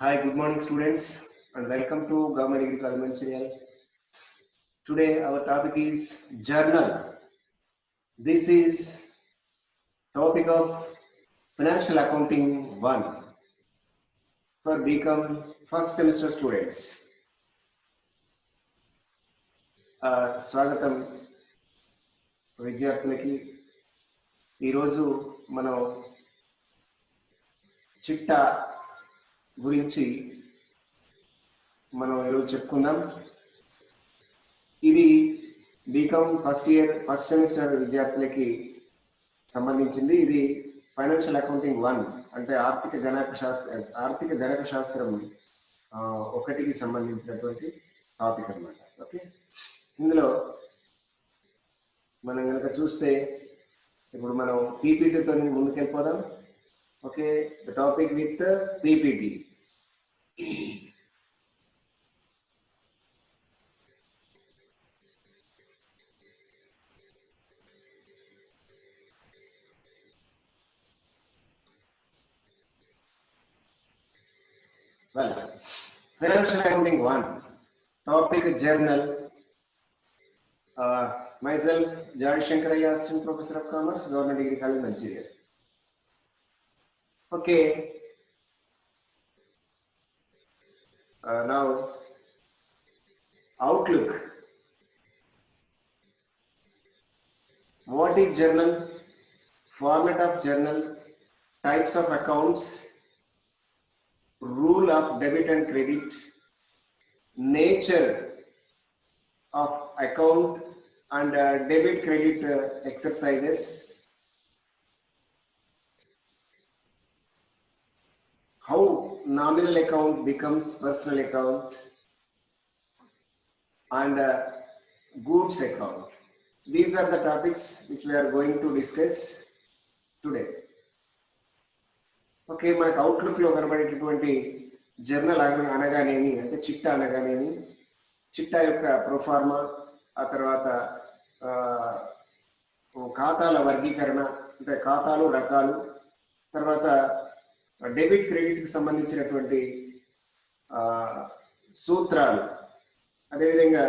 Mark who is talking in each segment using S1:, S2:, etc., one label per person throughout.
S1: Hi, good morning, students, and welcome to Government Degree College Mancherial. Today, our topic is journal. This is topic of financial accounting 1 for become first semester students. స్వాగతం విద్యార్థులకి. ఈరోజు మనం చిట్టా గురించి ఈరోజు చెప్పుకుందాం. ఇది బీకామ్ ఫస్ట్ సెమిస్టర్ విద్యార్థులకి సంబంధించింది. ఇది ఫైనాన్షియల్ అకౌంటింగ్ 1 అంటే ఆర్థిక గణక శాస్త్రం 1కి సంబంధించినటువంటి టాపిక్ అన్నమాట. ఓకే, ఇందులో మనం కనుక చూస్తే ఇప్పుడు మనం పీపీటీతో ముందుకెళ్ళిపోదాం. Okay, the topic with PPT. Well, financial accounting 1, topic journal. Myself, Jai Shankaraya, Assistant Professor of Commerce, Government Degree College, Mancherial. Okay, now outlook. What is journal? Format of journal, types of accounts, rule of debit and credit, nature of account and debit credit exercises, how nominal account becomes personal account, and goods account. These are the topics which we are going to discuss today. Okay, మనకు అవుట్లుక్లో కనబడేటటువంటి journal అనగానేమి అంటే చిట్టా అనగానేమి, చిట్టా యొక్క proforma, ఆ తర్వాత ఖాతాల వర్గీకరణ అంటే ఖాతాలు రకాలు, తర్వాత డెబిట్ క్రెడిట్కి సంబంధించినటువంటి సూత్రాలు, అదేవిధంగా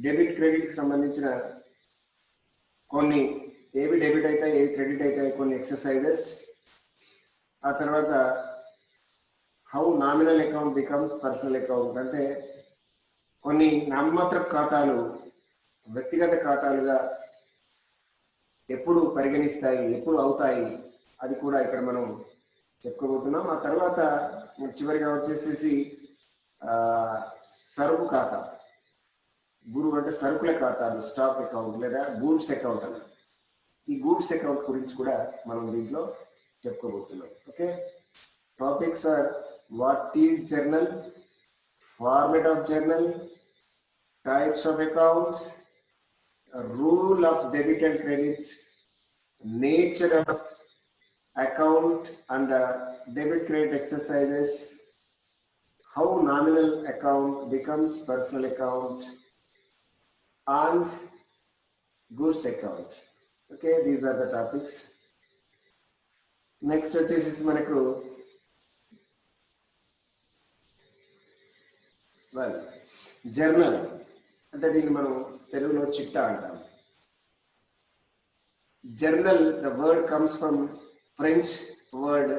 S1: డెబిట్ క్రెడిట్కి సంబంధించిన కొన్ని ఏవి డెబిట్ అవుతాయి ఏవి క్రెడిట్ అవుతాయి కొన్ని ఎక్సర్సైజెస్, ఆ తర్వాత how nominal account becomes personal account అంటే కొన్ని నామమాత్రపు ఖాతాలు వ్యక్తిగత ఖాతాలుగా ఎప్పుడు పరిగణిస్తాయి, ఎప్పుడు అవుతాయి, అది కూడా ఇక్కడ మనం చెప్పుకోబోతున్నాం. ఆ తర్వాత చివరిగా వచ్చేసేసి సరుకు ఖాతా, గురువు అంటే సరుకుల ఖాతాలు, స్టాక్ అకౌంట్ లేదా గూడ్స్ అకౌంట్ అన్న ఈ గూడ్స్ అకౌంట్ గురించి కూడా మనం దీంట్లో చెప్పుకోబోతున్నాం. Okay, topics are what is journal, format of journal, types of accounts, rule of debit and credit, nature of account and debit credit exercises, how nominal account becomes personal account, and goods account. Okay, these are the topics. Next వచ్చేసి మనకు journal అంటే దీన్ని మనం తెలుగులో చిట్టా అంటాం. Journal, the word comes from French word,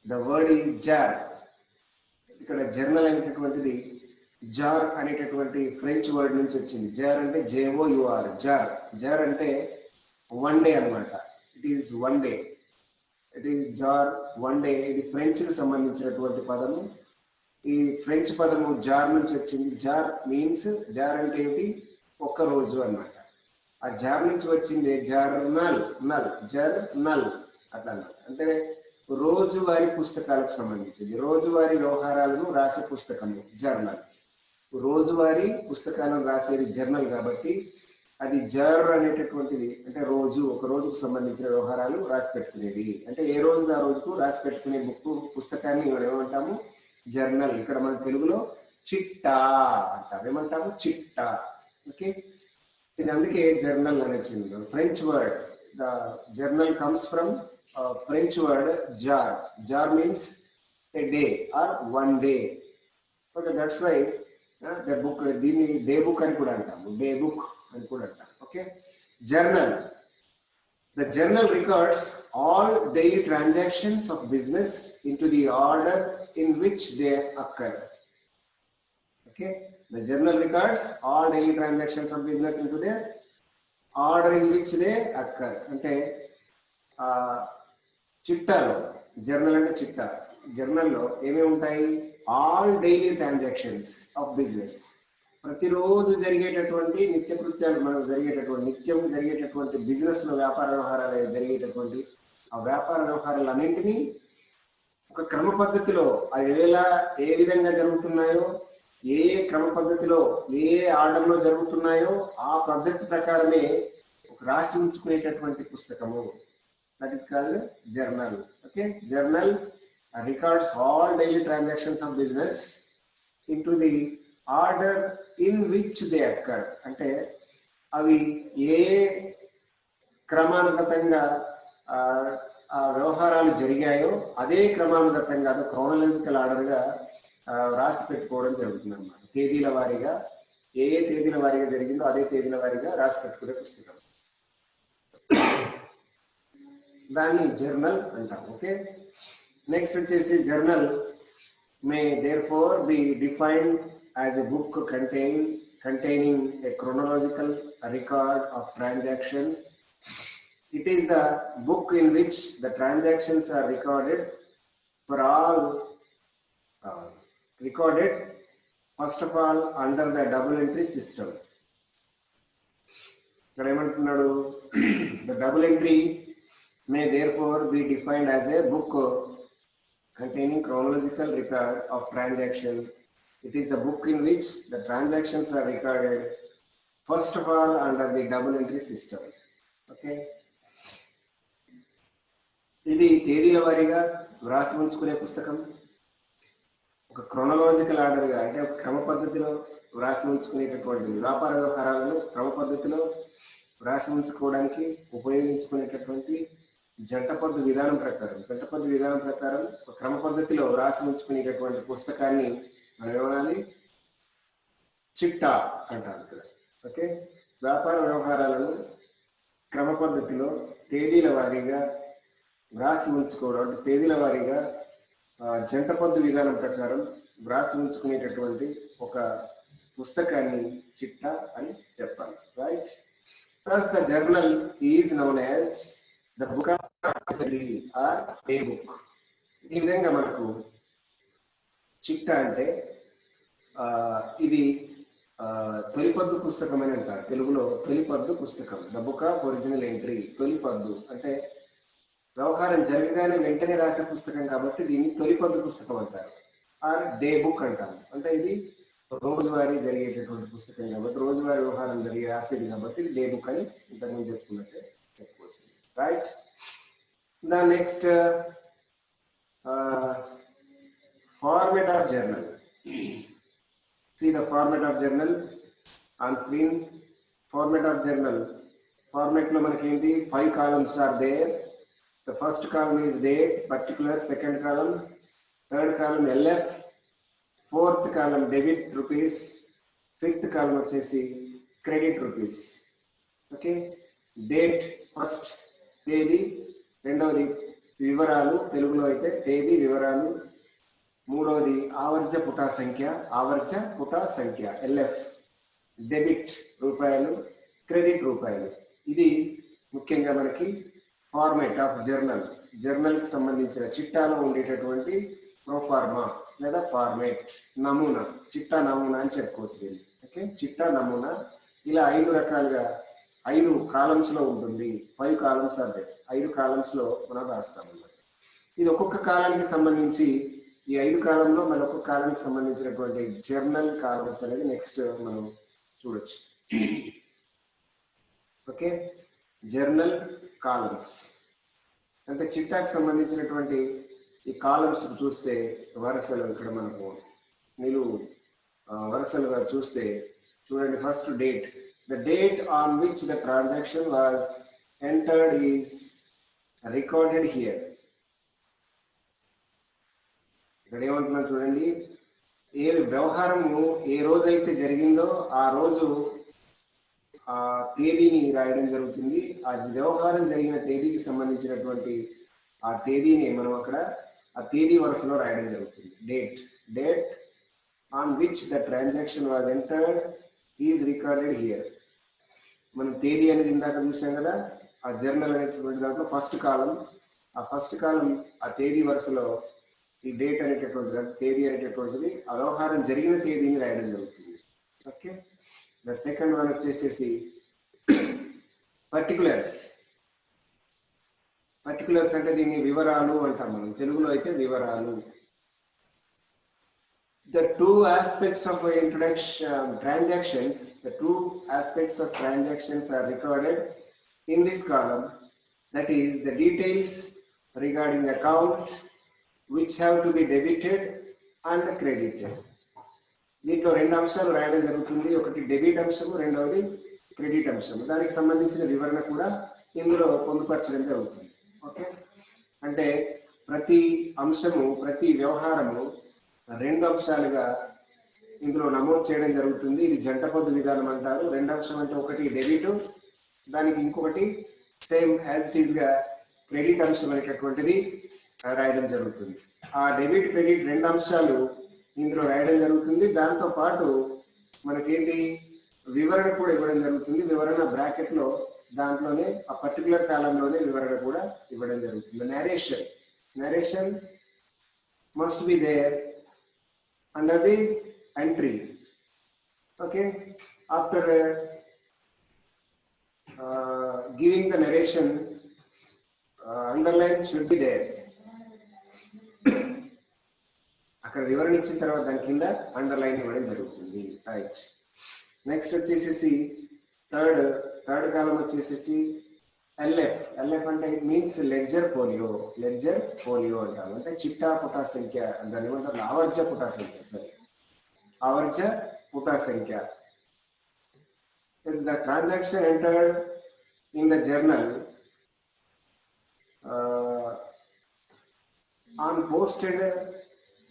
S1: the word is jour. ఇక్కడ journal అనేటటువంటిది జార్ అనేటటువంటి ఫ్రెంచ్ వర్డ్ నుంచి వచ్చింది. జార్ అంటే JOUR, జార్. జార్ అంటే 1 డే అన్నమాట. It is 1 day, it is jour 1 day. ఇది ఫ్రెంచ్ కి సంబంధించినటువంటి పదము. ఈ ఫ్రెంచ్ పదము జార్ నుంచి వచ్చింది. జార్ మీన్స్, జార్ అంటే ఏమిటి, ఒక్క రోజు అన్నమాట. ఆ జార్ నుంచి వచ్చింది జర్నల్, జర్నల్ అట్లా అన్నమాట. అంటే రోజువారీ పుస్తకాలకు సంబంధించింది, రోజువారీ వ్యవహారాలను రాసే పుస్తకము జర్నల్. రోజువారీ పుస్తకాలను రాసేది జర్నల్ కాబట్టి అది జర్ అనేటటువంటిది అంటే రోజు, ఒక రోజుకు సంబంధించిన వ్యవహారాలు రాసి పెట్టుకునేది. అంటే ఏ రోజు ఆ రోజుకు రాసి పెట్టుకునే పుస్తకాన్ని మనం ఏమంటాము, జర్నల్. ఇక్కడ మన తెలుగులో చిట్టా అంటాం. ఏమంటాము, చిట్టా. ఓకే, ఇది అందుకే జర్నల్ అని వచ్చింది. French word, the journal comes from French word jar. Jar means a day or 1 day. Okay, that's why the book దీన్ని డే బుక్ అని కూడా అంటాము, డే బుక్ అని కూడా అంటాం. Okay, journal. The journal records all daily transactions of business into the order in which they occur. Okay, the journal records all daily transactions of business into the order in which they occur. అంటే చిట్టాలో, journal అంటే చిట్టా, జర్నల్లో ఏమేమి ఉంటాయి? All daily transactions of business, ప్రతిరోజు జరిగేటటువంటి నిత్య కృత్యాలు, మనం నిత్యం జరిగేటటువంటి బిజినెస్ లో వ్యాపార వ్యవహారాలు జరిగేటటువంటి ఆ వ్యాపార వ్యవహారాలన్నింటినీ ఒక క్రమ పద్ధతిలో అవి ఏ విధంగా జరుగుతున్నాయో, ఏ క్రమ పద్ధతిలో ఏ ఆర్డర్లో జరుగుతున్నాయో ఆ పద్ధతి ప్రకారమే ఒక రాసి ఉంచుకునేటటువంటి పుస్తకము. That is called journal. Okay, journal records all daily transactions of business into the order in which they occur. అంటే అవి ఏ క్రమానుగతంగా ఆ వ్యవహారాలు జరిగాయో అదే క్రమానుగతంగా, అది క్రోనలాజికల్ ఆర్డర్గా రాసి పెట్టుకోవడం జరుగుతుంది అన్నమాట. తేదీల వారీగా ఏ తేదీల వారీగా జరిగిందో అదే తేదీల వారీగా రాసి పెట్టుకునే పుస్తకం, దాన్ని జర్నల్ అంటాం. ఓకే, నెక్స్ట్ వచ్చేసి journal may therefore be defined as a book containing a chronological record of transactions. It is the book in which the transactions are recorded first of all under the double entry system. ఇక్కడ ఏమంటున్నాడు? The double entry may therefore be defined as a book containing chronological record of transaction. It is the book in which the transactions are recorded first of all under the double entry system. Okay, ఇది తేదీల వారీగా వ్రాసి ఉంచుకునే పుస్తకం. ఒక chronological ఆర్డర్గా అంటే ఒక క్రమ పద్ధతిలో వ్రాసి ఉంచుకునేటటువంటి వ్యాపార వ్యవహారాలను క్రమ పద్ధతిలో వ్రాసి ఉంచుకోవడానికి ఉపయోగించుకునేటటువంటి జంటపద్దు విధానం ప్రకారం ఒక క్రమ పద్ధతిలో వ్రాసి ఉంచుకునేటటువంటి పుస్తకాన్ని మనం ఏమనాలి? చిట్టా అంటారు కదా. ఓకే, వ్యాపార వ్యవహారాలను క్రమ పద్ధతిలో తేదీల వారీగా వ్రాసి ఉంచుకోవడం, అంటే తేదీల వారీగా జంటపద్దు విధానం ప్రకారం వ్రాసి ఉంచుకునేటటువంటి ఒక పుస్తకాన్ని చిట్టా అని చెప్పాలి. Right, thus the journal is known as the book of or day book. ఈ విధంగా మనకు చిట్టా అంటే ఇది తొలిపద్దు పుస్తకం అని అంటారు. తెలుగులో తొలిపద్దు పుస్తకం, the book of original entry. తొలిపద్దు అంటే వ్యవహారం జరగగానే వెంటనే రాసే పుస్తకం కాబట్టి దీన్ని తొలిపద్దు పుస్తకం అంటారు. ఆర్ డే బుక్ అంటారు, అంటే ఇది రోజువారీ జరిగేటటువంటి పుస్తకం కాబట్టి, రోజువారీ వ్యవహారం జరిగే రాసేది కాబట్టి ఇది డే బుక్ అని ఇంతకుముందు చెప్పుకున్నట్టే చెప్పుకోవచ్చు. Right, the next format of journal. See the format of journal on screen. Format of journal, format lo manaki endi 5 columns are there. The first column is date, particular, second column, third column LF, fourth column debit rupees, fifth column vachesi credit rupees. Okay, date first తేదీ, రెండవది వివరాలు, తెలుగులో అయితే తేదీ వివరాలు, మూడవది ఆవర్జ పుటా సంఖ్య LF, debit రూపాయలు, క్రెడిట్ రూపాయలు. ఇది ముఖ్యంగా మనకి ఫార్మేట్ ఆఫ్ జర్నల్ కి సంబంధించిన చిట్టాలో ఉండేటటువంటి ప్రోఫార్మా లేదా ఫార్మేట్, నమూనా, చిట్టా నమూనా అని చెప్పుకోవచ్చు దీన్ని. ఓకే, చిట్టా నమూనా ఇలా 5 రకాలుగా 5 కాలమ్స్ లో ఉంటుంది. 5 కాలమ్స్ అదే 5 కాలమ్స్ లో మనం రాస్తాం అన్నమాట. ఇది ఒక్కొక్క కాలానికి సంబంధించి, ఈ 5 కాలంలో మన ఒక్కొక్క కాలానికి సంబంధించినటువంటి జర్నల్ కాలమ్స్ అనేది నెక్స్ట్ మనం చూడొచ్చు. ఓకే, జర్నల్ కాలమ్స్ అంటే చిట్టాకి సంబంధించినటువంటి ఈ కాలమ్స్ చూస్తే వరుసలు ఇక్కడ మనకు నిలువు వరుసలుగా చూస్తే చూడండి. First date, the date on which the transaction was entered is recorded here. ఇక్కడ ఏమంటున్నాను చూడండి, ఏ వ్యవహారము ఏ రోజైతే జరిగిందో ఆ రోజు ఆ తేదీని రాయడం జరుగుతుంది. ఆ వ్యవహారం జరిగిన తేదీకి సంబంధించినటువంటి ఆ తేదీని మనం అక్కడ ఆ తేదీ వరుసలో రాయడం జరుగుతుంది. Date on which the transaction was entered is recorded here. మనం తేదీ అనేది ఇందాక చూసాం కదా, ఆ జర్నల్ అనేటటువంటి దాంట్లో ఫస్ట్ కాలం, ఆ ఫస్ట్ కాలం ఆ తేదీ వరుసలో ఈ డేట్ అనేటటువంటిది, తేదీ అనేటటువంటిది ఆ వ్యవహారం జరిగిన తేదీని రాయడం జరుగుతుంది. ఓకే, ద సెకండ్ వన్ వచ్చేసేసి పర్టికులర్స్. పర్టికులర్స్ అంటే దీన్ని వివరాలు అంటాం మనం, తెలుగులో అయితే వివరాలు. The two aspects of transactions, the two aspects of transactions are recorded in this column. That is the details regarding account which have to be debited and credited. దీంట్లో రెండు అంశాలు రాయడం జరుగుతుంది. ఒకటి డెబిట్ అంశము, రెండవది క్రెడిట్ అంశము. దానికి సంబంధించిన వివరణ కూడా ఇందులో పొందుపరచడం జరుగుతుంది. ఓకే, అంటే ప్రతి అంశము, ప్రతి వ్యవహారము రెండు అంశాలుగా ఇందులో నమోదు చేయడం జరుగుతుంది. ఇది జంట పొద్దు విధానం అంటారు. రెండు అంశం అంటే ఒకటి డెబిట్, దానికి ఇంకొకటి సేమ్ యాజ్ ఇట్ ఈస్ గా క్రెడిట్ అంశం అనేటటువంటిది రాయడం జరుగుతుంది. ఆ డెబిట్ క్రెడిట్ రెండు అంశాలు ఇందులో రాయడం జరుగుతుంది. దాంతో పాటు మనకేంటి వివరణ కూడా ఇవ్వడం జరుగుతుంది. వివరణ బ్రాకెట్ లో దాంట్లోనే ఆ పర్టికులర్ కాలంలోనే వివరణ కూడా ఇవ్వడం జరుగుతుంది. Narration must be there under the entry. Okay, after giving the narration, underline should be there. అక్కడ వివరణ ఇచ్చిన తర్వాత దాని కింద అండర్లైన్ ఇవ్వడం జరుగుతుంది. రైట్, నెక్స్ట్ వచ్చేసేసి థర్డ్ కాలం వచ్చేసేసి ఎల్ఎఫ్ అంటే ఇట్ మీన్స్ లెడ్జర్ ఫోలియో అంటారు. అంటే చిట్టా పుటా సంఖ్య, దాన్ని ఏమంటారు ఆవర్జ పుటా సంఖ్య. ఆవర్జ పుటా సంఖ్య. The transaction entered in the journal on posted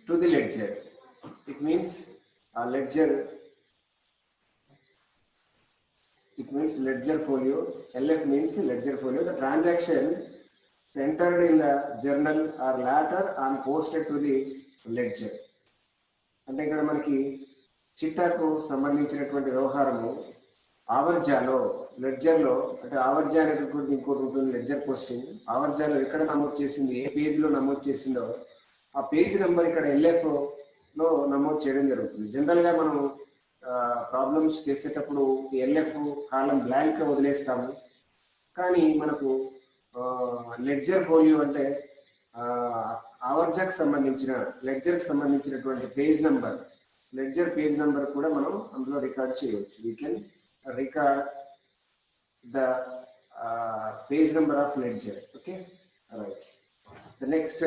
S1: to the ledger. It means ఆ ledger, it means ledger folio. LF means ledger folio. The transaction entered in the journal are later and posted to the ledger. అంటే ఇక్కడ మనకి చిట్టాకు సంబంధించినటువంటి వ్యవహారము ఆవర్జాలో, లెడ్జర్లో, అంటే ఆవర్జ అనేటటువంటి ఇంకోటి ఉంటుంది లెడ్జర్ పోస్టింగ్. ఆవర్జాలో ఎక్కడ నమోదు చేసింది, ఏ పేజీలో నమోదు చేసిందో ఆ పేజ్ నెంబర్ ఇక్కడ LF లో నమోదు చేయడం జరుగుతుంది. జనరల్ గా మనం ప్రాబ్లమ్స్ చేసేటప్పుడు LF కాలం బ్లాంక్ వదిలేస్తాము. కానీ మనకు లెడ్జర్ ఫోలియో అంటే ఆవర్జకు సంబంధించిన లెడ్జర్కి సంబంధించినటువంటి page number, ledger page number కూడా మనం అందులో రికార్డ్ చేయవచ్చు. We can record the page number of ledger. Okay, right. The next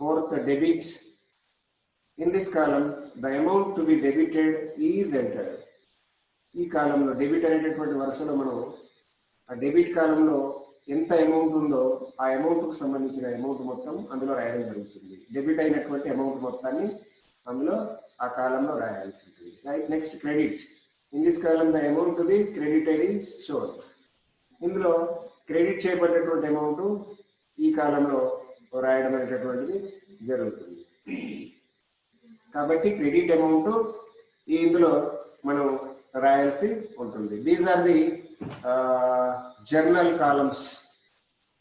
S1: fourth, debit. In this column, the amount to be debited is entered. ఈ కాలంలో debit అనేటటువంటి వరుసలో మనం ఆ డెబిట్ కాలంలో ఎంత అమౌంట్ ఉందో ఆ అమౌంట్ కు సంబంధించిన అమౌంట్ మొత్తం అందులో రాయడం జరుగుతుంది. డెబిట్ అయినటువంటి అమౌంట్ మొత్తాన్ని అందులో ఆ కాలంలో రాయాల్సి ఉంటుంది. Right, next credit. In this column the amount to be credited is shown. ఇందులో క్రెడిట్ చేయబడినటువంటి అమౌంట్ ఈ కాలంలో రాయడం అనేటటువంటిది జరుగుతుంది. కాబట్టి క్రెడిట్ అమౌంట్ ఇందులో మనం రాయాల్సి ఉంటుంది. These are the journal columns.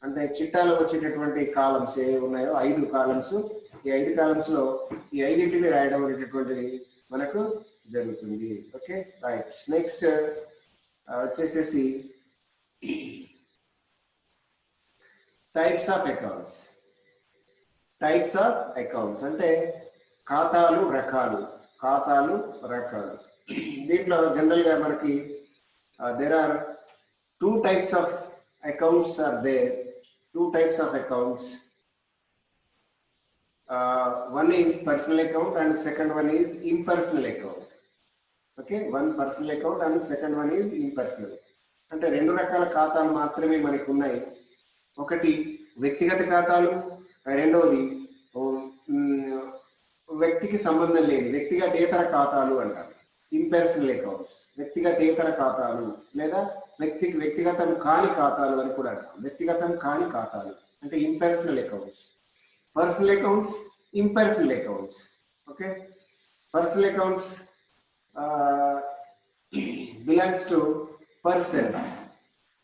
S1: అంటే చిట్టాలో వచ్చేటటువంటి కాలమ్స్ ఏ ఉన్నాయో 5 కాలమ్స్. ఈ 5 కాలమ్స్ లో ఈ 5టిని రాయడం అనేటటువంటిది మనకు జరుగుతుంది. Okay, right. నెక్స్ట్ వచ్చేసేసి types of accounts. Types of accounts అంటే ఖాతాలు రకాలు. దీంట్లో జనరల్ గా మనకి there are two types of accounts are there. Two types of accounts. One is personal account and second one is impersonal account. Okay, one personal account and second one is impersonal. అంటే రెండు రకాల ఖాతాలు మాత్రమే మనకు ఉన్నాయి. ఒకటి వ్యక్తిగత ఖాతాలు, రెండవది వ్యక్తికి సంబంధం లేని వ్యక్తిగతేతర ఖాతాలు అంటారు. ఇంపర్సనల్ అకౌంట్స్, వ్యక్తిగతేతర ఖాతాలు లేదా వ్యక్తిగతం కాని ఖాతాలు అని కూడా అంటాం. వ్యక్తిగతం కాని ఖాతాలు అంటే impersonal accounts. Personal accounts, impersonal accounts. Okay, personal accounts belongs to persons.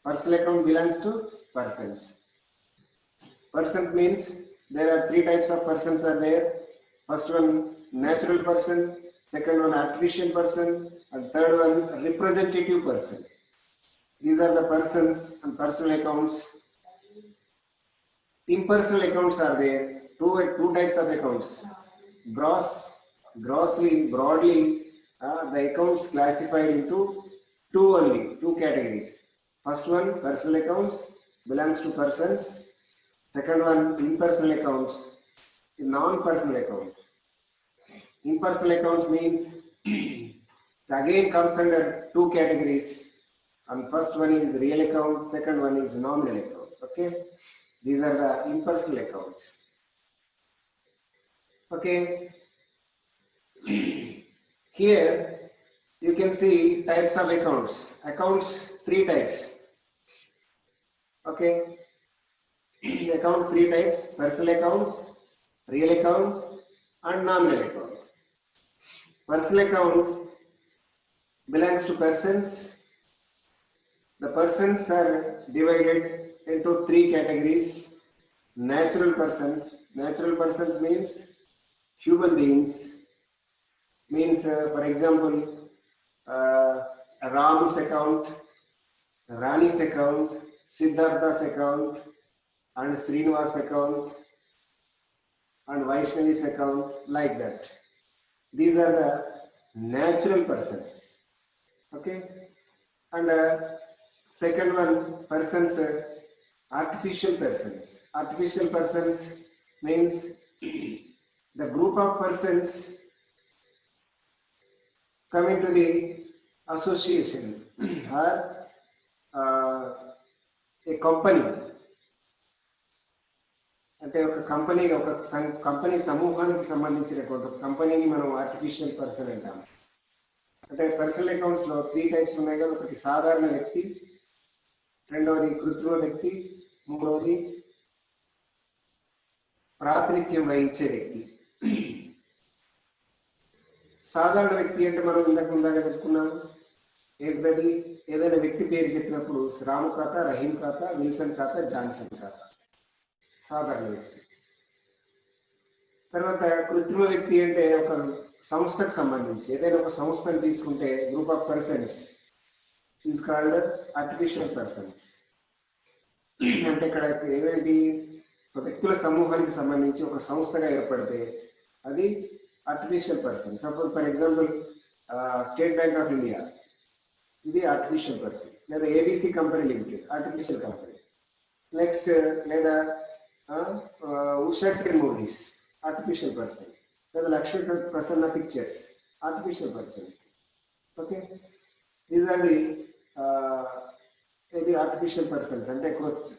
S1: Personal account belongs to persons. Persons means there are three types of persons are there. First one natural person, second one artificial person, and third one representative person. These are the persons and personal accounts. Impersonal accounts are there. Two types of accounts. Broadly, the accounts classified into two categories. First one, personal accounts belongs to persons. Second one, impersonal accounts, non-personal accounts. Impersonal accounts means again comes under two categories. And first one is real account, second one is nominal account. Okay, these are the impersonal accounts. Okay, here you can see types of accounts. Accounts, three types. Okay, accounts three types: personal accounts, real accounts, and nominal account. Personal accounts belongs to persons. The persons are divided into three categories. Natural persons. Natural persons means human beings. Means for example Ramu's account, Rani's account, Siddhartha's account, and Srinivas account, and Vaishnavi's account, like that. These are the natural persons. Okay, and second one, persons, artificial persons. Artificial persons means the group of persons come into the association or a company. అంటే ఒక company సమూహానికి సంబంధించినటువంటి కంపెనీని మనం artificial person అంటాం. అంటే personal accounts లో three types ఉన్నాయి కదా. ఒకటి సాధారణ వ్యక్తి, రెండవది కృత్రిమ వ్యక్తి, మూడవది ప్రాతినిధ్యం వహించే వ్యక్తి. సాధారణ వ్యక్తి అంటే మనం ఇందాక చెప్పుకున్నాము ఏంటిది, ఏదైనా వ్యక్తి పేరు చెప్పినప్పుడు రాము ఖాతా, రహీం ఖాతా, విల్సన్ ఖాతా, జాన్సన్ ఖాతా సాధారణ వ్యక్తి. తర్వాత కృత్రిమ వ్యక్తి అంటే ఒక సంస్థకు సంబంధించి ఏదైనా ఒక సంస్థను తీసుకుంటే group of persons is called artificial persons. అంటే ఇక్కడ ఏమేంటి, ఒక వ్యక్తుల సమూహానికి సంబంధించి ఒక సంస్థగా ఏర్పడితే అది artificial person. Suppose for example State Bank of India, ఇది ఆర్టిఫిషియల్ పర్సన్. లేదా ABC company limited, artificial company. Next లేదా ఉషా మూవీస్, ఆర్టిఫిషియల్ పర్సన్. లేదా Lakshmi Prasanna pictures, artificial persons. Okay, these are the ఇది ఆర్టిఫిషియల్ పర్సన్స్ అంటే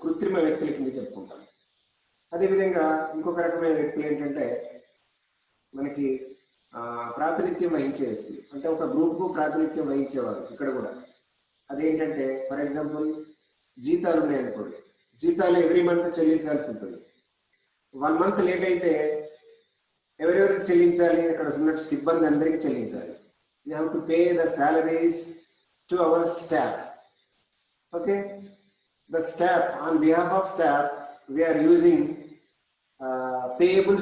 S1: కృత్రిమ వ్యక్తుల కింద చెప్పుకుంటాం. అదేవిధంగా ఇంకొక రకమైన వ్యక్తులు ఏంటంటే మనకి ప్రాతినిధ్యం వహించే వ్యక్తులు. అంటే ఒక గ్రూప్కు ప్రాతినిధ్యం వహించేవారు. ఇక్కడ కూడా అదేంటంటే ఫర్ ఎగ్జాంపుల్ జీతాలు ఉన్నాయనుకోండి, జీతాలు ఎవ్రీ మంత్ చెల్లించాల్సి ఉంటుంది. 1 మంత్ లేట్ అయితే ఎవరెవరికి చెల్లించాలి, అక్కడ ఉన్నట్టు సిబ్బంది అందరికీ చెల్లించాలి. We have to pay the salaries to our staff. Okay, the staff, on behalf of staff we are using payable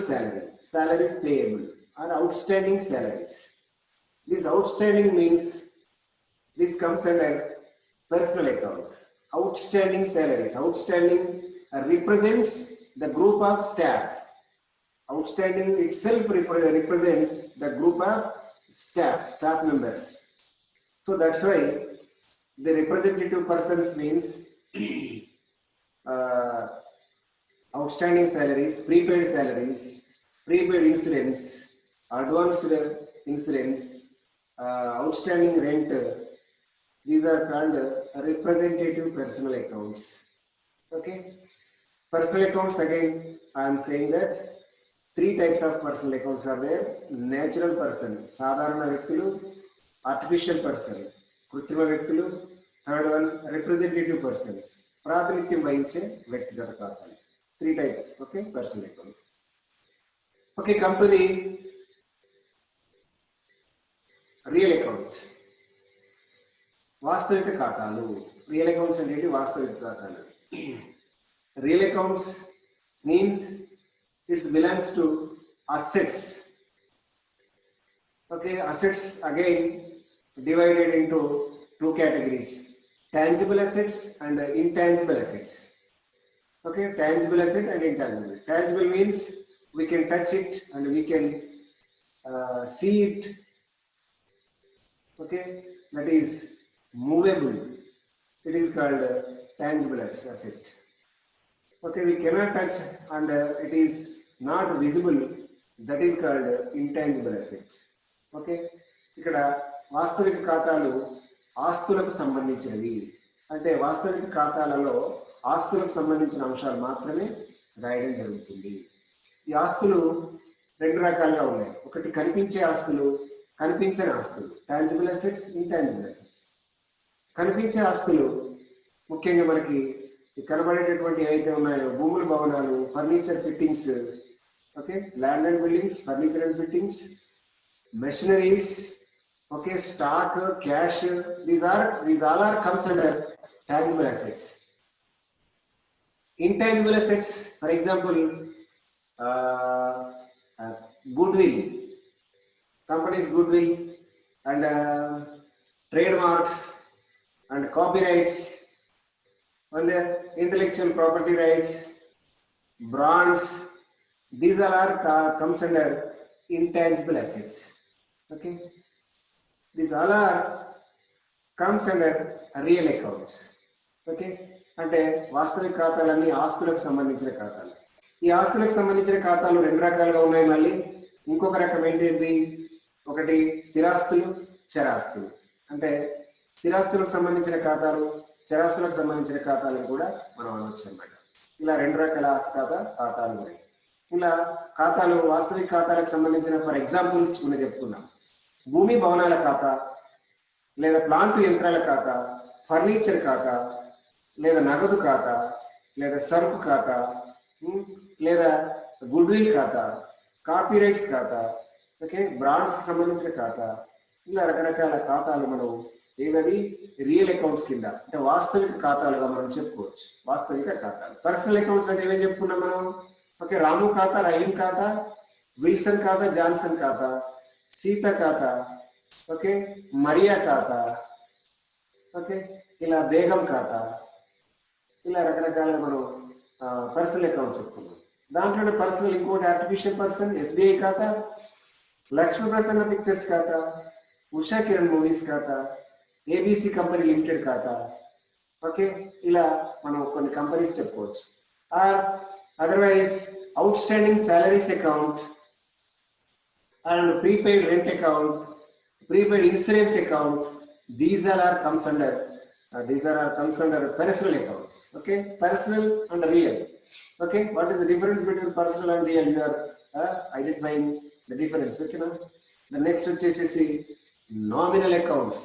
S1: salaries payable or outstanding salaries. This outstanding means this comes under personal account. Outstanding salaries, outstanding represents the group of staff. Outstanding itself represents the group of staff members. So that's why the representative persons means outstanding salaries, prepaid insurance, advanced insurance, outstanding rent. These are called representative personal accounts. Okay, personal accounts, again I am saying that Three types of personal accounts are there. Natural person, సాధారణ వ్యక్తులు, artificial person, కృత్రిమ వ్యక్తులు, third one representative persons, ప్రాతినిధ్యం వహించే వ్యక్తిగత ఖాతాలు. Three types, okay, personal accounts. Okay, come to the real account. వాస్తవిక ఖాతాలు. రియల్ అకౌంట్స్ అంటే వాస్తవిక ఖాతాలు. Real accounts means it belongs to assets. Okay, assets again divided into two categories: tangible assets and intangible assets. Okay, tangible asset and intangible. Tangible means we can touch it and we can see it. Okay, that is movable. It is called tangible asset. Okay, we cannot touch and it is not visible. That is called intangible asset. Okay, ఇక్కడ వాస్తవిక ఖాతాలు ఆస్తులకు సంబంధించినవి. అంటే వాస్తవిక ఖాతాలలో ఆస్తులకు సంబంధించిన అంశాలు మాత్రమే రాయడం జరుగుతుంది. ఈ ఆస్తులు రెండు రకాలుగా ఉన్నాయి. ఒకటి కనిపించే ఆస్తులు, కనిపించని ఆస్తులు, టాంజిబుల్ అసెట్స్, ఇంటాంజిబుల్ అసెట్స్. కనిపించే ఆస్తులు ముఖ్యంగా మనకి కనబడేటటువంటి ఏవైతే ఉన్నాయో భూములు, భవనాలు, furniture, fittings, okay, land and buildings, furniture and fittings, machineries, okay, stock, cash, these all are comes under tangible assets. Intangible assets, for example, goodwill, company's goodwill and trademarks and copyrights and intellectual property rights, brands, these all are comes under intangible assets. Okay, these all are comes under real accounts. Okay, అంటే వాస్తవిక ఖాతాలన్నీ ఆస్తులకు సంబంధించిన ఖాతాలు. ఈ ఆస్తులకు సంబంధించిన ఖాతాలు రెండు రకాలుగా ఉన్నాయి. మళ్ళీ ఇంకొక రకం ఏంటి? ఒకటి స్థిరాస్తులు, చరాస్తులు. అంటే స్థిరాస్తులకు సంబంధించిన ఖాతాలు, చరాస్తులకు సంబంధించిన ఖాతాలను కూడా మనం అనవచ్చు అన్నమాట. ఇలా రెండు రకాల ఆస్తి ఖాతాలు ఉన్నాయి. ఇలా ఖాతాలు వాస్తవిక ఖాతాలకు సంబంధించిన ఫర్ ఎగ్జాంపుల్ మనం చెప్పుకుందాం. భూమి భవనాల ఖాతా, లేదా ప్లాంట్ యంత్రాల ఖాతా, ఫర్నిచర్ ఖాతా, లేదా నగదు ఖాతా, లేదా సరుకు ఖాతా, లేదా గుడ్విల్ ఖాతా, కాపీరైట్స్ ఖాతా, ఓకే, బ్రాండ్స్ కి సంబంధించిన ఖాతా. ఇలా రకరకాల ఖాతాలు మనం ఏవవి రియల్ అకౌంట్స్ కింద అంటే వాస్తవిక ఖాతాలుగా మనం చెప్పుకోవచ్చు. వాస్తవిక ఖాతాలు. పర్సనల్ అకౌంట్స్ అంటే ఏమేం చెప్పుకున్నాం మనం? ఓకే, రాము ఖాతా, రహీం ఖాతా, విల్సన్ ఖాతా, జాన్సన్ ఖాతా, సీత ఖాతా, ఓకే, మరియా ఖాతా, ఓకే, ఇలా బేగం ఖాతా, ఇలా రకరకాలుగా మనం పర్సనల్ అకౌంట్ చెప్పుకున్నాం. దాంట్లోనే పర్సనల్ ఇంకోటి ఆర్టిఫిషియల్ పర్సన్, ఎస్బీఐ ఖాతా, లక్ష్మీ ప్రసన్న పిక్చర్స్ ఖాతా, ఉషా కిరణ్ మూవీస్ ఖాతా, ఏబీసీ కంపెనీ లిమిటెడ్ ఖాతా. ఓకే, ఇలా మనం కొన్ని కంపెనీస్ చెప్పుకోవచ్చు. Or otherwise out standing salaries account and prepaid rent account, prepaid insurance account, these all are comes under personal accounts. Okay, personal and real. Okay, what is the difference between personal and real? You are identifying the difference. Okay, now the next is nominal accounts.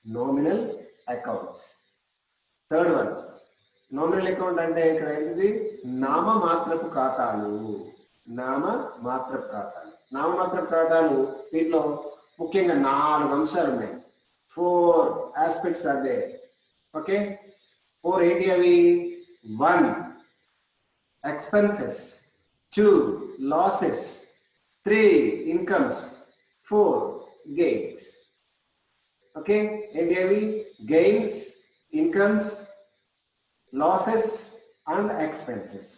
S1: Nominal accounts. Third one, nominal account అంటే ఇక్కడ ఏంటిది? నామమాత్రపు ఖాతాలు. నామమాత్రపు ఖాతాలు. నామమాత్రపు ఖాతాలు దీంట్లో ముఖ్యంగా 4 అంశాలు ఉన్నాయి. 4 aspects are there. Okay, 4 ఏంటి అవి? 1 expenses, 2 losses, 3 incomes, 4 gains. Okay, ఏంటి అవి? gains, incomes, losses and expenses.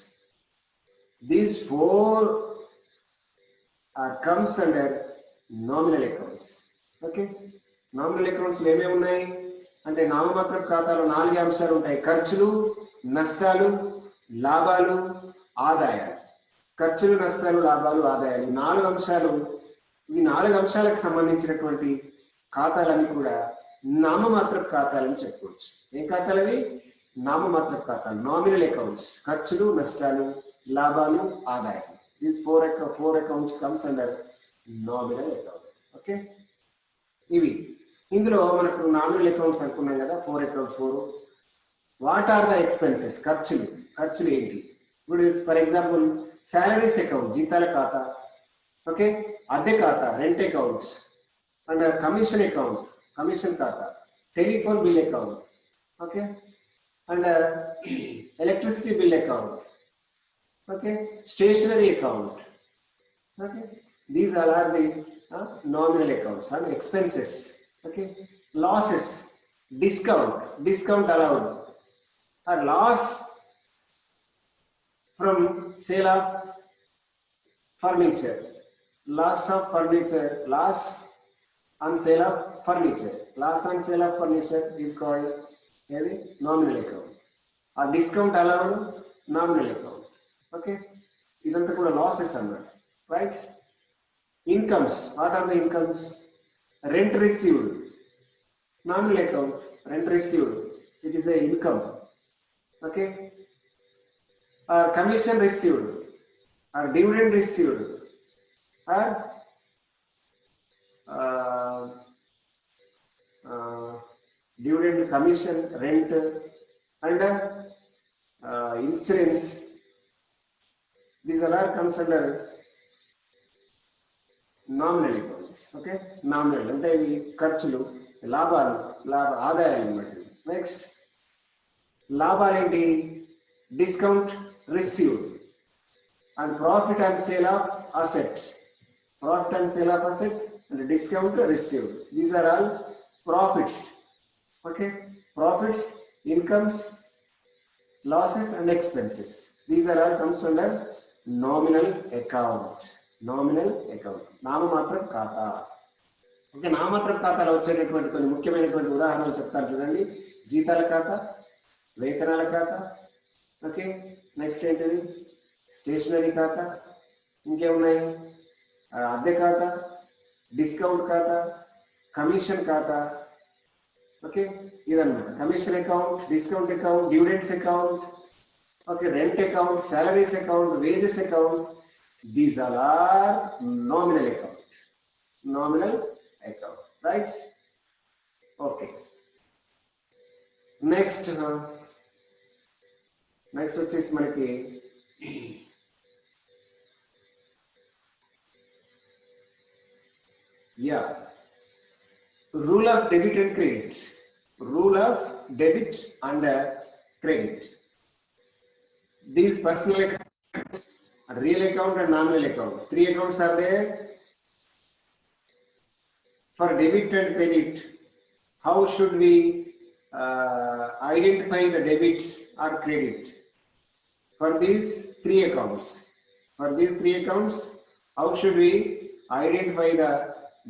S1: These 4 comes under nominal accounts. Okay, nominal accounts ఏమేమి ఉన్నాయి అంటే నామమాత్రపు ఖాతాలో 4 అంశాలు ఉంటాయి: ఖర్చులు, నష్టాలు, లాభాలు, ఆదాయాలు. ఖర్చులు, నష్టాలు, లాభాలు, ఆదాయాలు 4 అంశాలు. ఈ 4 అంశాలకు సంబంధించినటువంటి ఖాతాలన్నీ కూడా నామమాత్రపు ఖాతాలని చెప్పుకోవచ్చు. ఏం ఖాతాలు అవి? నామమాత్రపు ఖాతాలు, నామినల్ అకౌంట్స్. ఖర్చులు, నష్టాలు, లాభాలు, ఆదాయాలు. These four accounts comes under nominal account. Okay, ఇవి ఇందులో మనకు నామినల్ అకౌంట్స్ అనుకున్నాం కదా, 4. What are the expenses? ఖర్చులు ఏంటి? ఇప్పుడు ఫర్ ఎగ్జాంపుల్ సాలరీస్ అకౌంట్, జీతాల ఖాతా. ఓకే, అద్దె ఖాతా, rent accounts, and commission account, commission ఖాతా, telephone bill account. Okay, and electricity bill account. Okay, stationery account. Okay, these all are the nominal accounts and expenses. Okay, losses, discount allowed, or loss from sale of furniture, loss on sale of furniture. Loss on sale of furniture is called a nominal account. Or discount allowed, nominal account. Okay, ఇదంతా కూడా losses అన్నమాట, right? Incomes, what are the incomes? Rent received, nominal account. Rent received, it is the income. Okay, or commission received, or dividend received, or dividend, commission, rent and insurance. These all comes under nominal accounts. Okay, nominal అంటే ఇవి ఖర్చులు, ఆదాయాలు అన్నమాట. Next లాభాలు ఏంటి? Discount received and profit and sale of asset. Profit and sale of asset and discount received. These are all profits. Okay, profits, incomes, losses and expenses. These are all comes under nominal account. నామమాత్రపు ఖాతా. Okay, నామమాత్రపు ఖాతాలో వచ్చేటటువంటి కొన్ని ముఖ్యమైనటువంటి ఉదాహరణలు చెప్తాను చూడండి. జీతాల ఖాతా, వేతనాల ఖాతా. ఓకే, నెక్స్ట్ ఏంటిది? స్టేషనరీ ఖాతా. ఇంకేమున్నాయి? అద్దె ఖాతా, డిస్కౌంట్ ఖాతా, కమిషన్ ఖాతా. ఓకే, ఇదన్నమాట commission account, discount account, dividends account. Okay, rent account, salaries account, wages account. These all are nominal account, right? Okay, next వచ్చేసి మనకి rule of debit and credit. Rule of debit and credit. These personal account, real account and nominal account. 3 accounts are there. For debit and credit, how should we identify the debit or credit? For these 3 accounts, how should we identify the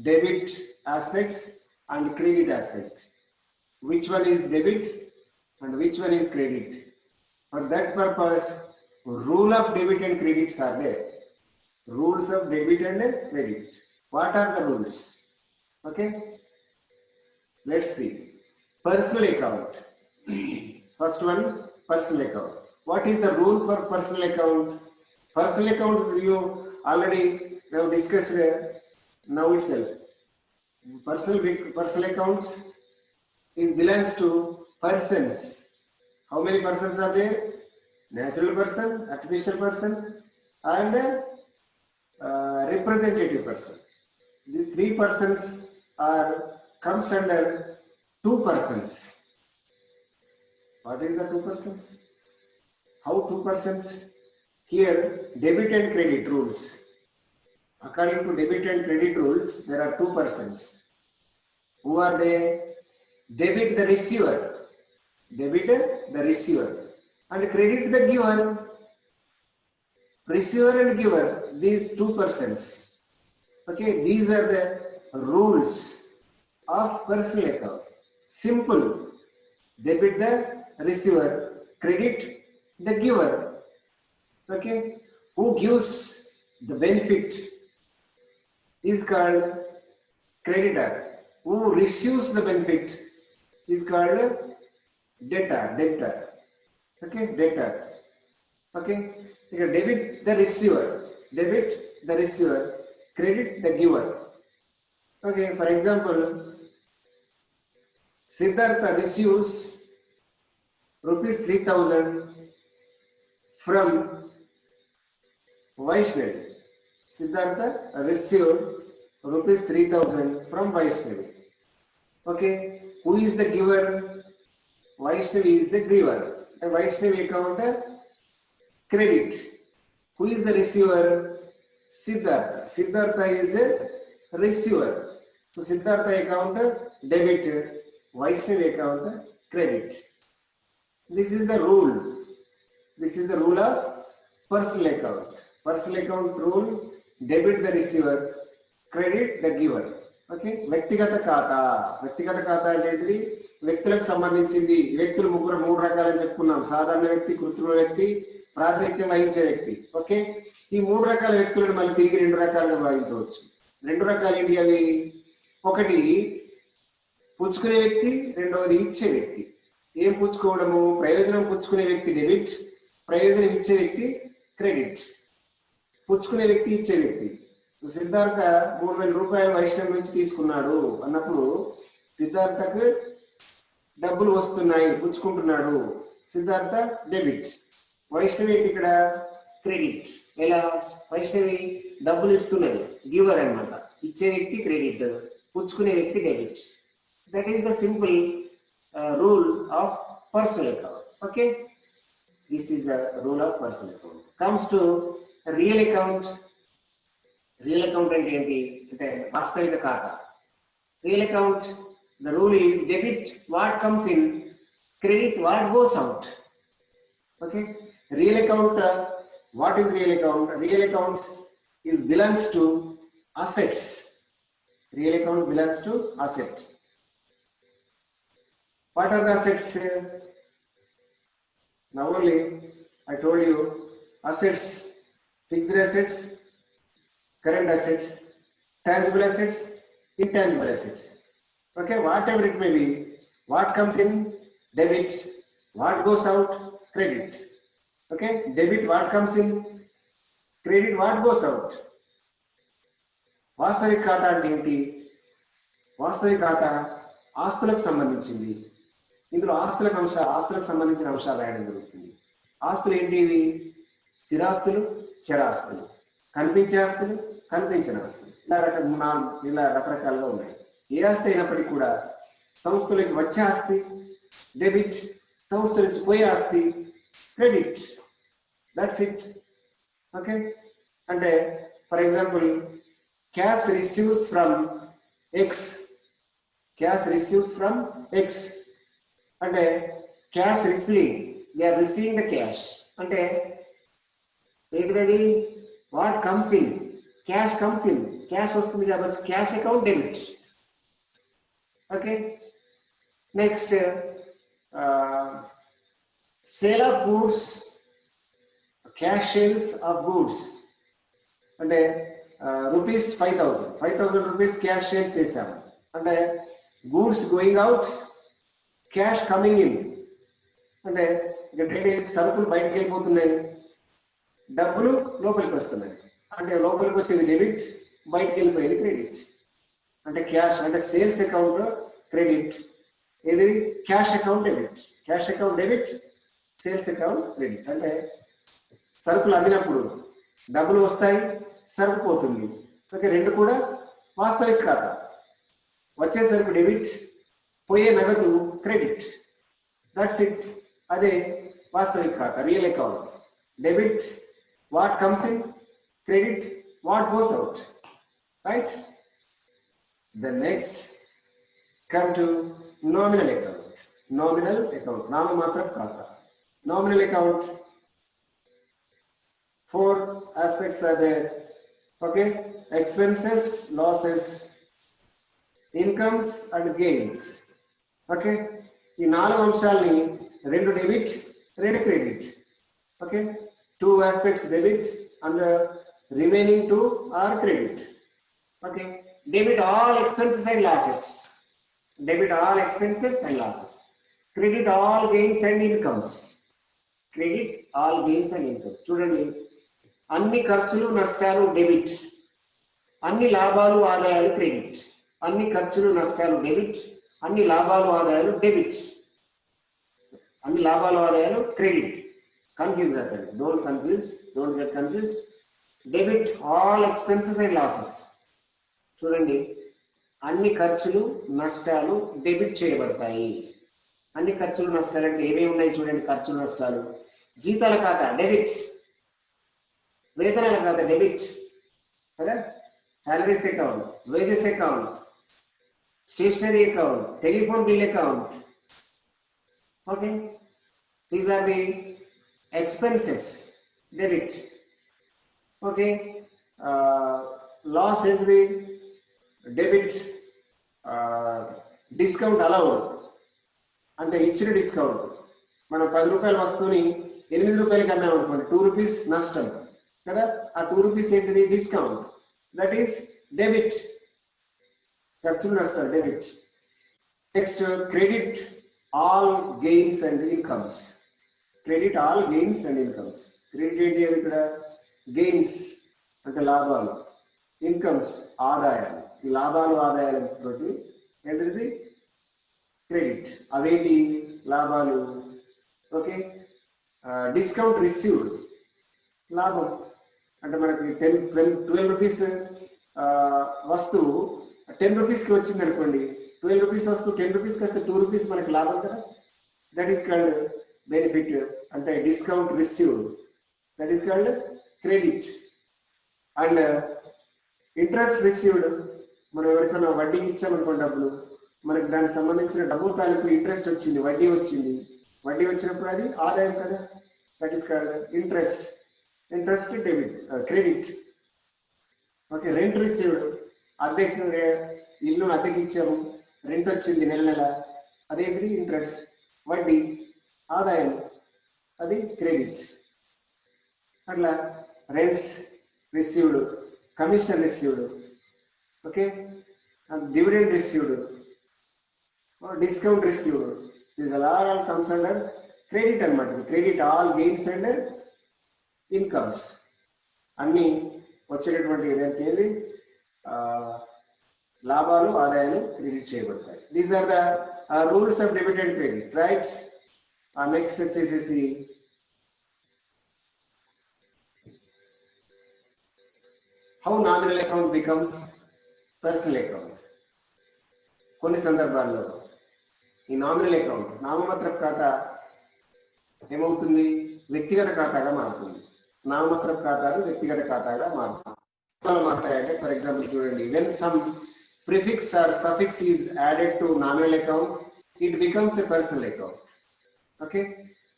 S1: debit aspects and credit aspect? Which one is debit and which one is credit? For that purpose, rule of debit and credits are there. Rules of debit and credit. What are the rules? Okay, let's see. Personal account. First one, personal account. What is the rule for personal account? Personal account you already have discussed now itself. Personal accounts is belongs to persons. How many persons are there? Natural person, artificial person, and representative person. These 3 persons are comes under 2 persons. What is the 2 persons? How 2 persons? Here, debit and credit rules. According to debit and credit rules, there are 2 persons. Who are they? Debit the receiver. Debit the receiver and credit the giver. Receiver and giver, these 2 persons. Okay, these are the rules of personal account. Simple. Debit the receiver, credit the giver. Okay, who gives the benefit is called creditor. Who receives the benefit is called debtor. Okay, debtor. Okay, debit the receiver. debit the receiver, credit the giver. Okay, for example, Siddhartha receives rupees 3,000 from Vaishnavi. Siddhartha received rupees 3,000 from Vaishnavi. Okay, who is the giver? Vaishnavi is the giver. The Vaishnavi account credit. Who is the receiver? Siddhartha. Siddhartha is a receiver. So Siddhartha account debit, Vaishnavi account credit. This is the rule. This is the rule of personal account. Personal account rule: debit the receiver, credit the giver. Okay, వ్యక్తిగత ఖాతా. వ్యక్తిగత ఖాతా అంటే ఏంటిది? వ్యక్తులకు సంబంధించింది. వ్యక్తులు మూడు రకాలని చెప్పుకున్నాం: సాధారణ వ్యక్తి, కృత్రిమ వ్యక్తి, ప్రాతినిధ్యం వహించే వ్యక్తి. ఓకే, ఈ 3 రకాల వ్యక్తులను మళ్ళీ తిరిగి 2 రకాలుగా భావించవచ్చు. 2 రకాలు ఏంటి అవి? ఒకటి పుచ్చుకునే వ్యక్తి, రెండవది ఇచ్చే వ్యక్తి. ఏం పుచ్చుకోవడము? ప్రయోజనం పుచ్చుకునే వ్యక్తి డెబిట్, ప్రయోజనం ఇచ్చే వ్యక్తి క్రెడిట్. పుచ్చుకునే వ్యక్తి, ఇచ్చే వ్యక్తి. సిద్ధార్థ 3,000 రూపాయలు వైష్ణవి నుంచి తీసుకున్నాడు అన్నప్పుడు సిద్ధార్థకు డబ్బులు వస్తున్నాయి, పుచ్చుకుంటున్నాడు. సిద్ధార్థ డెబిట్. వైష్ణవి ఇక్కడ క్రెడిట్. ఎలా? వైష్ణవి డబ్బులు ఇస్తున్నది, గివర్ అన్నమాట. ఇచ్చే వ్యక్తి క్రెడిట్, పుచ్చుకునే వ్యక్తి debit. That is the simple rule of personal account. Okay, this is the rule of personal account. Comes to real account. Real account ante vasstavika khata. Real account, the rule is debit what comes in, credit what goes out. Okay, real account, what is real account? Real accounts is belongs to assets. Real account belongs to asset. What are the assets? Now only I told you assets: fixed assets, current assets, tangible assets, intangible assets. Okay, whatever it may be, what comes in, debit; what goes out, credit. Okay, debit what comes in, credit what goes out. వాస్తవిక ఖాతా అంటే ఏంటి? వాస్తవిక ఖాతా ఆస్తులకు సంబంధించింది. ఇందులో ఆస్తులకు సంబంధించిన అంశాలు రాయడం జరుగుతుంది. ఆస్తులు ఏంటి? ఇవి స్థిరాస్తులు, చరాస్తులు, కనిపించే ఆస్తులు, కనిపించిన ఆస్తులు, ఇలా రకరకాలుగా ఉన్నాయి. ఏ ఆస్తి అయినప్పటికీ కూడా సంస్థలకు వచ్చే ఆస్తి డెబిట్, సంస్థ నుంచి పోయే ఆస్తి క్రెడిట్. That's it. ఓకే, అంటే for example cash receives from X. Cash receives from X అంటే cash receiving, we are receiving the cash. అంటే ఏంటిది? What comes in, cash comes in, cash వస్తుంది కాబట్టి cash account debit. Okay, next sale of goods, cash sales of goods అంటే rupees 5,000 rupees cash sale చేశాము అంటే goods going out, cash coming in. అంటే ఇక్కడ సరుకులు బయటకు వెళ్ళిపోతున్నాయి, డబ్బులు లోపలికి వస్తున్నాయి. అంటే లోపలికి వచ్చేది డెబిట్, బయటకు వెళ్ళిపోయేది క్రెడిట్. అంటే క్యాష్ అంటే సేల్స్ అకౌంట్ క్రెడిట్, ఏది cash account debit. Cash account debit, sales account credit. అంటే సరుకులు అమ్మినప్పుడు డబ్బులు వస్తాయి, సరుకు పోతుంది. ఓకే, రెండు కూడా వాస్తవిక ఖాతా. వచ్చే సరుకు డెబిట్, పోయే నగదు క్రెడిట్. That's it. అదే వాస్తవిక ఖాతా, real account. Debit what comes in, credit what goes out. Right? The next come to nominal account. Nominal account, నామమాత్రపు ఖాతా. Nominal account, 4 aspects are there. Okay, expenses, losses, incomes and gains. Okay, ఈ 4 అంశాలని 2 debit, 2 credit. Okay, 2 aspects debit and remaining 2 are credit. Okay, debit all expenses and losses. Debit all expenses and losses. Credit all gains and incomes. Credit all gains and incomes. చూడండి, అన్ని ఖర్చులు నష్టాలు debit, అన్ని లాభాలు ఆదాయాలు credit. అన్ని ఖర్చులు నష్టాలు డెబిట్, అన్ని లాభాలు ఆదాయాలు డెబిట్, అన్ని లాభాలు ఆదాయాలు క్రెడిట్. కన్ఫ్యూజ్ కాకండి, don't get confuse. Debit all expenses and losses. చూడండి, అన్ని ఖర్చులు నష్టాలు డెబిట్ చేయబడతాయి. అన్ని ఖర్చులు నష్టాలు అంటే ఏమేమి ఉన్నాయి చూడండి. ఖర్చులు నష్టాలు, జీతాల ఖాతా డెబిట్, వేతనాల ఖాతా డెబిట్ కదా, salaries account, wages account, stationery account, telephone bill account. Okay, these are the expenses debit. Okay, loss ఏంటిది డెబిట్. డిస్కౌంట్ అలౌడ్ అంటే ఇచ్చిన డిస్కౌంట్. మనం 10 రూపాయల వస్తువుని 8 రూపాయలకి అమ్మామనుకోండి, 2 రూపీస్ నష్టం కదా. ఆ 2 రూపీస్ ఏంటిది డిస్కౌంట్, దట్ ఈస్ డెబిట్. ఖర్చులు నష్టాలు debit. Next credit all gains and incomes. Credit all gains and incomes. Credit ఏంటి అని ఇక్కడ గెయిన్స్ అంటే లాభాలు, ఇన్కమ్స్ ఆదాయాలు. ఈ లాభాలు ఆదాయాలు తోటి ఏంటిది క్రెడిట్. అవేంటి లాభాలు? ఓకే, డిస్కౌంట్ రిసీవ్డ్ లాభం అంటే మనకి 12 రూపీస్ వస్తువు 10 రూపీస్కి వచ్చింది అనుకోండి. 12 రూపీస్ వస్తువు 10 రూపీస్కి వస్తే 2 రూపీస్ మనకి లాభం కదా. దట్ ఈస్ కాల్డ్ బెనిఫిట్ అంటే discount received, that is called credit. And interest received, మనం ఎవరికైనా వడ్డీకి ఇచ్చామనుకోండి డబ్బులు, మనకి దానికి సంబంధించిన డబ్బు తాలూకు ఇంట్రెస్ట్ వచ్చింది, వడ్డీ వచ్చింది. వడ్డీ వచ్చినప్పుడు అది ఆదాయం కదా, that is called interest. Interest debit credit. Okay, rent received, అద్దెకి ఇల్లు అద్దెకి ఇచ్చాము, రెంట్ వచ్చింది నెల నెల, అదేంటిది ఇంట్రెస్ట్. వడ్డీ ఆదాయం, అది క్రెడిట్. అట్లా rents received, commission received, okay, dividend received, discount received, these are all comes under credit అన్నమాట. Credit all gains and incomes అన్ని వచ్చేటటువంటి ఏదైతే ఏది లాభాలు ఆదాయాలు క్రెడిట్ చేయబడతాయి. These are the rules of debit and credit, right. Next వచ్చేసేసి how nominal account becomes personal account. కొన్ని సందర్భాల్లో ఈ నామినల్ అకౌంట్ నామమాత్రపు ఖాతా ఏమవుతుంది, వ్యక్తిగత ఖాతాగా మారుతుంది. నామమాత్రపు ఖాతాలు వ్యక్తిగత ఖాతాగా మారుతాయంటే ఫర్ ఎగ్జాంపుల్ చూడండి, when some prefix or suffix is added to nominal account it becomes a personal account. Okay,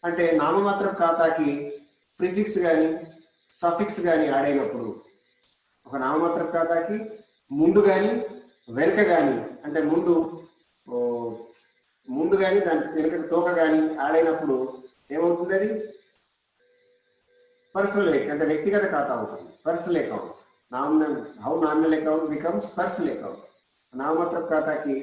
S1: అంటే నామమాత్రపు ఖాతాకి ప్రిఫిక్స్ కానీ సఫిక్స్ కానీ యాడ్ అయినప్పుడు, ఒక నామమాత్రపు ఖాతాకి ముందు కానీ వెనుక కానీ, అంటే ముందు కానీ దాని వెనుక తోక కానీ యాడ్ అయినప్పుడు ఏమవుతుంది, అది పర్సనల్ అంటే వ్యక్తిగత ఖాతా అవుతుంది, personal account. How nominal account becomes personal account. నామమాత్రపు ఖాతాకి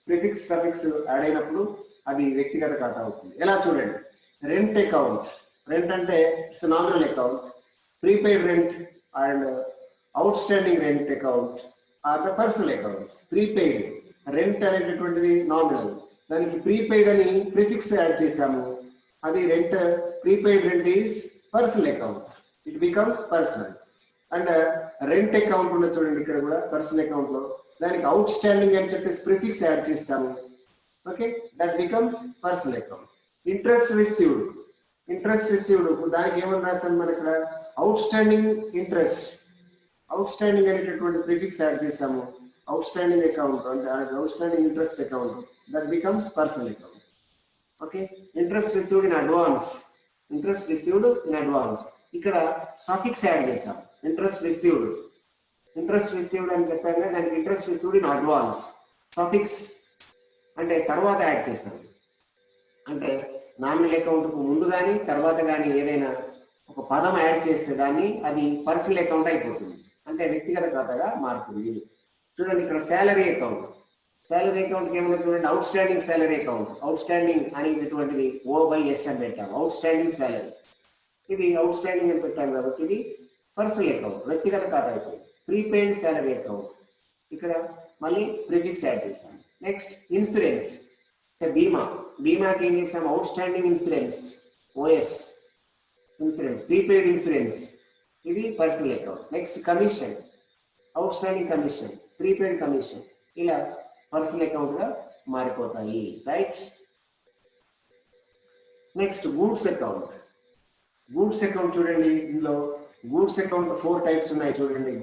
S1: ప్రిఫిక్స్ సఫిక్స్ యాడ్ అయినప్పుడు అది వ్యక్తిగత ఖాతా అవుతుంది. ఎలా చూడండి, రెంట్ అకౌంట్. రెంట్ అంటే it's nominal account. Prepaid rent and outstanding rent account are the personal accounts. Prepaid rent అనేటటువంటిది నామినల్, దానికి ప్రీపెయిడ్ అని ప్రిఫిక్స్ యాడ్ చేశాము, అది rent. Prepaid rent is personal account, it becomes personal. And rent account ఉన్న చూడండి, ఇక్కడ కూడా personal account లో దానికి అవుట్ స్టాండింగ్ అని చెప్పేసి ప్రిఫిక్స్ యాడ్ చేస్తాము, okay, that becomes personal account. Interest received. Interest received దానికి ఏమని రాసాము మనం ఇక్కడ, out standing interest. Out standing అనేటటువంటి ప్రిఫిక్స్ యాడ్ చేసాము, అవుట్ స్టాండింగ్ అకౌంట్ అంటే out standing interest account, that becomes personal account. Okay, interest received in advance. Interest received in advance, ఇక్కడ suffix add చేసాం. Interest received, interest received అని చెప్పాక దానికి interest received in advance, suffix అంటే తర్వాత add చేసాం. అంటే నామినల్ అకౌంట్ కు ముందు కానీ తర్వాత కానీ ఏదైనా ఒక పదం యాడ్ చేస్తే దాన్ని అది పర్సనల్ అకౌంట్ అయిపోతుంది, అంటే వ్యక్తిగత ఖాతాగా మారుతుంది. చూడండి ఇక్కడ శాలరీ అకౌంట్. శాలరీ అకౌంట్ ఏమన్నా చూడండి, out standing salary account. Out standing అనేటటువంటిది O/S అని పెట్టాము, అవుట్ స్టాండింగ్ శాలరీ. ఇది అవుట్ స్టాండింగ్ అని పెట్టాము కాబట్టి ఇది పర్సనల్ అకౌంట్ వ్యక్తిగత ఖాతా అయిపోయింది. ప్రీపెయిడ్ సాలరీ అకౌంట్ ఇక్కడ మళ్ళీ ప్రిఫిక్స్ యాడ్ చేసాం. నెక్స్ట్ ఇన్సూరెన్స్ అంటే బీమా, బీమాకి ఏం చేసాం outstanding insurance OS insurance, prepaid insurance ఇది personal account. Next commission outstanding commission, prepaid commission ఇలా పర్సనల్ అకౌంట్ గా మారిపోతాయి. Right. Next goods account. Goods account చూడండి, ఇందులో గూడ్స్ అకౌంట్ 4 టైప్స్ ఉన్నాయి చూడండి.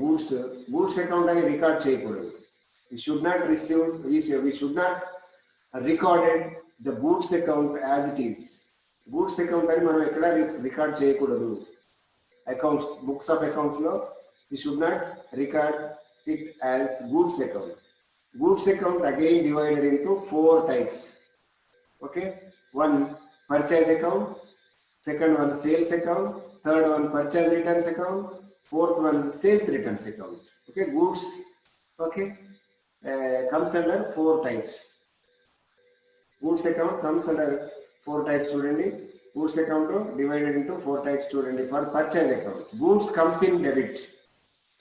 S1: గూడ్స్ అకౌంట్ అని రికార్డ్ చేయకూడదు. we should not recorded the goods account as it is. Goods account అని మనం ఎక్కడ రికార్డ్ చేయకూడదు. అకౌంట్స్ బుక్స్ ఆఫ్ అకౌంట్స్ లో we should not record it as goods account. Goods account again divided into 4 types. Okay, one purchase account, second one sales account, third one purchase returns account, fourth one sales returns account. Okay, goods okay comes under 4 types. Goods account comes under 4 types చూడండి. Goods account divided into 4 types చూడండి. For purchase account, goods comes in debit.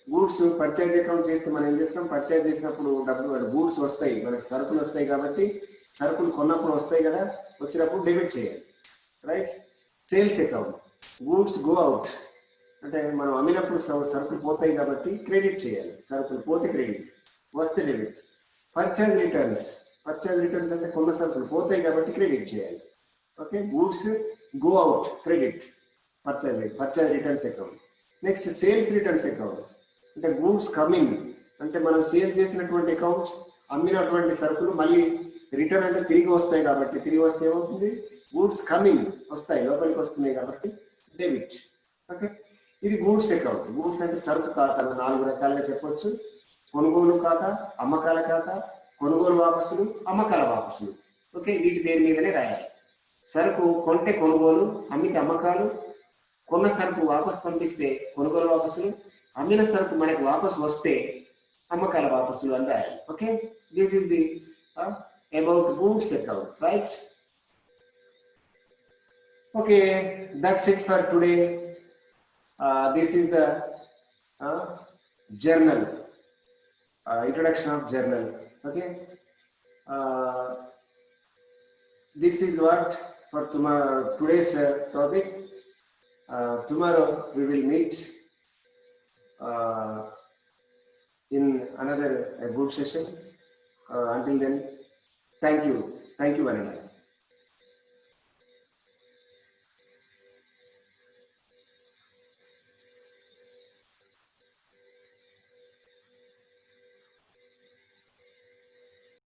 S1: Goods purchase account చేస్తే మనం ఏం చేస్తాం, purchase చేసినప్పుడు డబ్బులు goods వస్తాయి, మనకు సరుకులు వస్తాయి కాబట్టి సరుకులు కొన్నప్పుడు వస్తాయి కదా, వచ్చినప్పుడు డెబిట్ చేయాలి. Right. Sales account goods go out అంటే మనం అమ్మినప్పుడు సరుకులు పోతాయి కాబట్టి క్రెడిట్ చేయాలి, సరుకులు పోతే క్రెడిట్, వస్తే డెబిట్. పర్చేజ్ రిటర్న్స్ అంటే కొన్న సరుకులు పోతాయి కాబట్టి క్రెడిట్ చేయాలి. Okay, goods go out credit, purchase returns account. Next sales returns account అంటే గూడ్స్ కమింగ్ అంటే మనం సేల్ చేసినటువంటి అకౌంట్స్ అమ్మినటువంటి సరుకులు మళ్ళీ రిటర్న్ అంటే తిరిగి వస్తాయి కాబట్టి, తిరిగి వస్తే ఏమవుతుంది, గూడ్స్ కమింగ్ వస్తాయి, లోపలికి వస్తున్నాయి కాబట్టి డెబిట్. ఓకే, ఇది గూడ్స్ అకౌంట్. గూడ్స్ అంటే సరుకు ఖాతాలు 4 రకాలుగా చెప్పొచ్చు. కొనుగోలు ఖాతా, అమ్మకాల ఖాతా, కొనుగోలు వాపసులు, అమ్మకాల వాపసులు. ఓకే, వీటి పేరు మీదనే రాయాలి. సరుకు కొంటే కొనుగోలు, అమ్మితే అమ్మకాలు, కొన్న సరుకు వాపసు పంపిస్తే కొనుగోలు వాపసులు, అమ్మిన సరుకు మనకి వాపసు వస్తే అమ్మకాల వాపసులు అని రాయాలి. Okay, this is the about goods account. Right. Okay, that's it for today. This is the journal, introduction of journal. Okay, this is what for tomorrow, today's topic. Tomorrow we will meet in another good session. Until then, thank you very much.